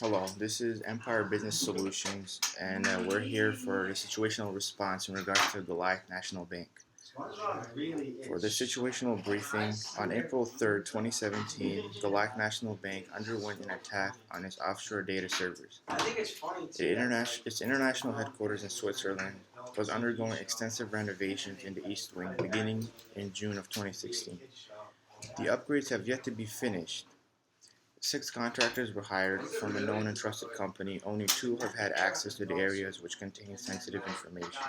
Hello, this is Empire Business Solutions, and we're here for the situational response in regards to Goliath National Bank. For the situational briefing, on April 3rd, 2017, Goliath National Bank underwent an attack on its offshore data servers. Its international headquarters in Switzerland was undergoing extensive renovations in the East Wing beginning in June of 2016. The upgrades have yet to be finished. 6 contractors were hired from a known and trusted company. Only 2 have had access to the areas which contain sensitive information.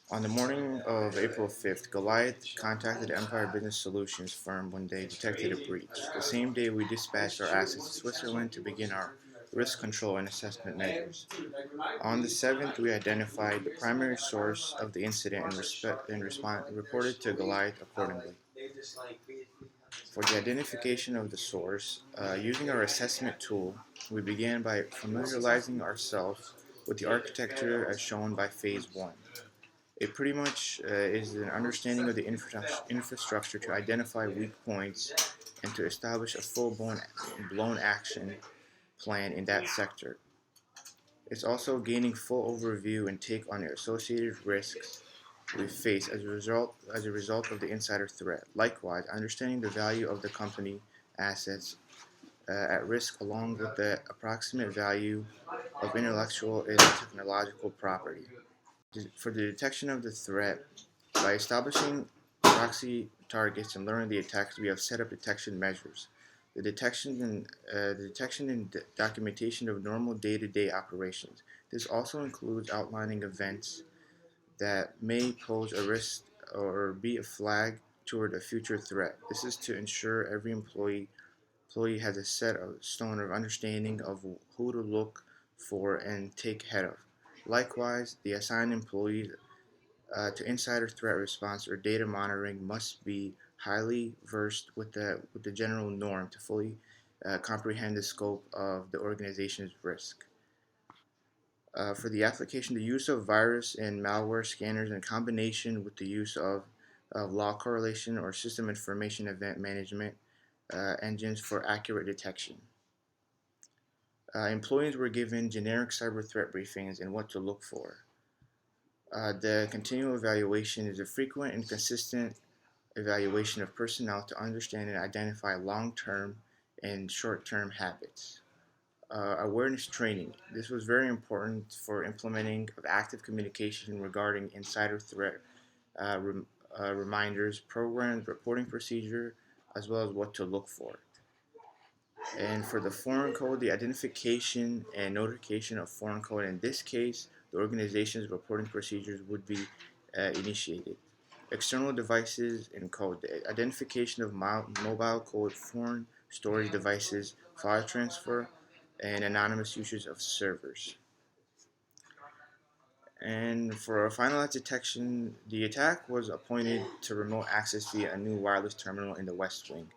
On the morning of April 5th, Goliath contacted Empire Business Solutions firm when they detected a breach. The same day, we dispatched our assets to Switzerland to begin our risk control and assessment measures. On the 7th, we identified the primary source of the incident and reported to Goliath accordingly. For the identification of the source, using our assessment tool, we began by familiarizing ourselves with the architecture as shown by Phase 1. It pretty much is an understanding of the infrastructure to identify weak points and to establish a full-blown action plan in that sector. It's also gaining full overview and take on the associated risks we face as a result of the insider threat. Likewise, understanding the value of the company assets at risk along with the approximate value of intellectual and technological property. For the detection of the threat, by establishing proxy targets and learning the attacks, we have set up detection measures. The detection and documentation of normal day-to-day operations. This also includes outlining events that may pose a risk or be a flag toward a future threat. This is to ensure every employee has a set of stone of understanding of who to look for and take head of. Likewise, the assigned employees to insider threat response or data monitoring must be highly versed with the general norm to fully comprehend the scope of the organization's risk. For the application, the use of virus and malware scanners in combination with the use of log correlation or system information event management engines for accurate detection. Employees were given generic cyber threat briefings and what to look for. The continual evaluation is a frequent and consistent evaluation of personnel to understand and identify long-term and short-term habits. Awareness training. This was very important for implementing of active communication regarding insider threat reminders, programs, reporting procedure, as well as what to look for. And for the foreign code, the identification and notification of foreign code. In this case, the organization's reporting procedures would be initiated. External devices and code. The identification of mobile code, foreign storage devices, file transfer, and anonymous usage of servers. And for finalized detection, the attack was appointed to remote access via a new wireless terminal in the West Wing.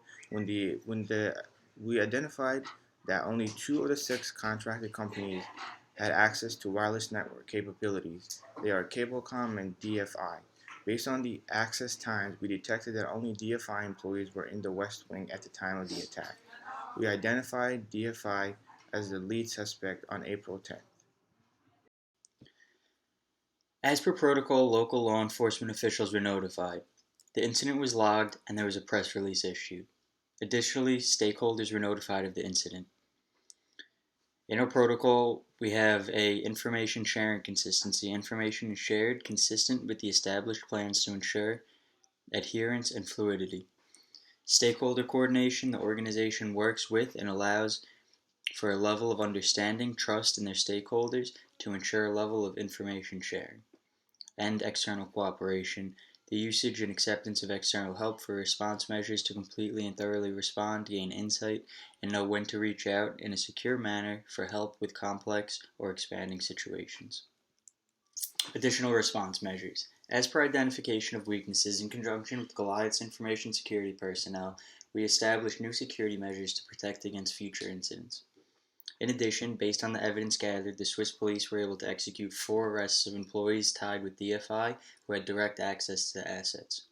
We identified that only 2 of the 6 contracted companies had access to wireless network capabilities. They are Cablecom and DFI. Based on the access times, we detected that only DFI employees were in the West Wing at the time of the attack. We identified DFI as the lead suspect on April 10th. As per protocol, local law enforcement officials were notified. The incident was logged and there was a press release issued. Additionally, stakeholders were notified of the incident. In our protocol, we have a information sharing consistency. Information is shared consistent with the established plans to ensure adherence and fluidity. Stakeholder coordination, the organization works with and allows for a level of understanding, trust in their stakeholders to ensure a level of information sharing. And external cooperation, the usage and acceptance of external help for response measures to completely and thoroughly respond, gain insight, and know when to reach out in a secure manner for help with complex or expanding situations. Additional response measures. As per identification of weaknesses in conjunction with Goliath's information security personnel, we established new security measures to protect against future incidents. In addition, based on the evidence gathered, the Swiss police were able to execute 4 arrests of employees tied with DFI who had direct access to the assets.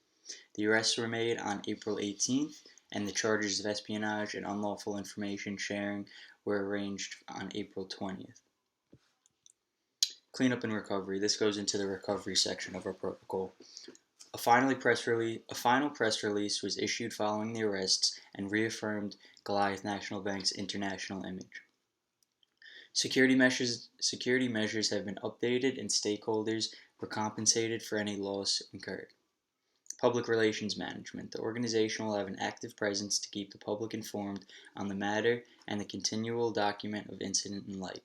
The arrests were made on April 18th and the charges of espionage and unlawful information sharing were arranged on April 20th. Cleanup and recovery. This goes into the recovery section of our protocol. A final press release was issued following the arrests and reaffirmed Goliath National Bank's international image. Security measures have been updated and stakeholders were compensated for any loss incurred. Public relations management. The organization will have an active presence to keep the public informed on the matter and the continual document of incident in light.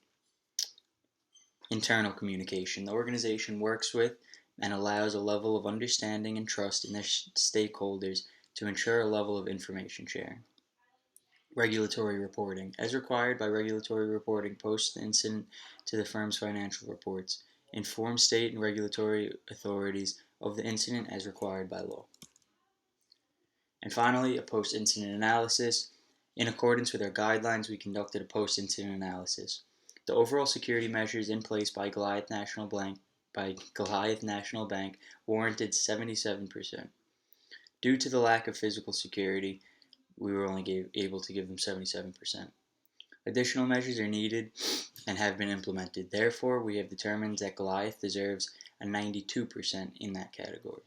Internal communication. The organization works with and allows a level of understanding and trust in their stakeholders to ensure a level of information sharing. Regulatory reporting. As required by regulatory reporting post the incident to the firm's financial reports, inform state and regulatory authorities of the incident as required by law. And finally, a post-incident analysis. In accordance with our guidelines, we conducted a post-incident analysis. The overall security measures in place by Goliath National Bank warranted 77%. Due to the lack of physical security, we were only able to give them 77%. Additional measures are needed and have been implemented. Therefore, we have determined that Goliath deserves a 92% in that category.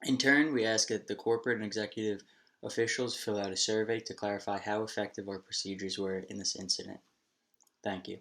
In turn, we ask that the corporate and executive officials fill out a survey to clarify how effective our procedures were in this incident. Thank you.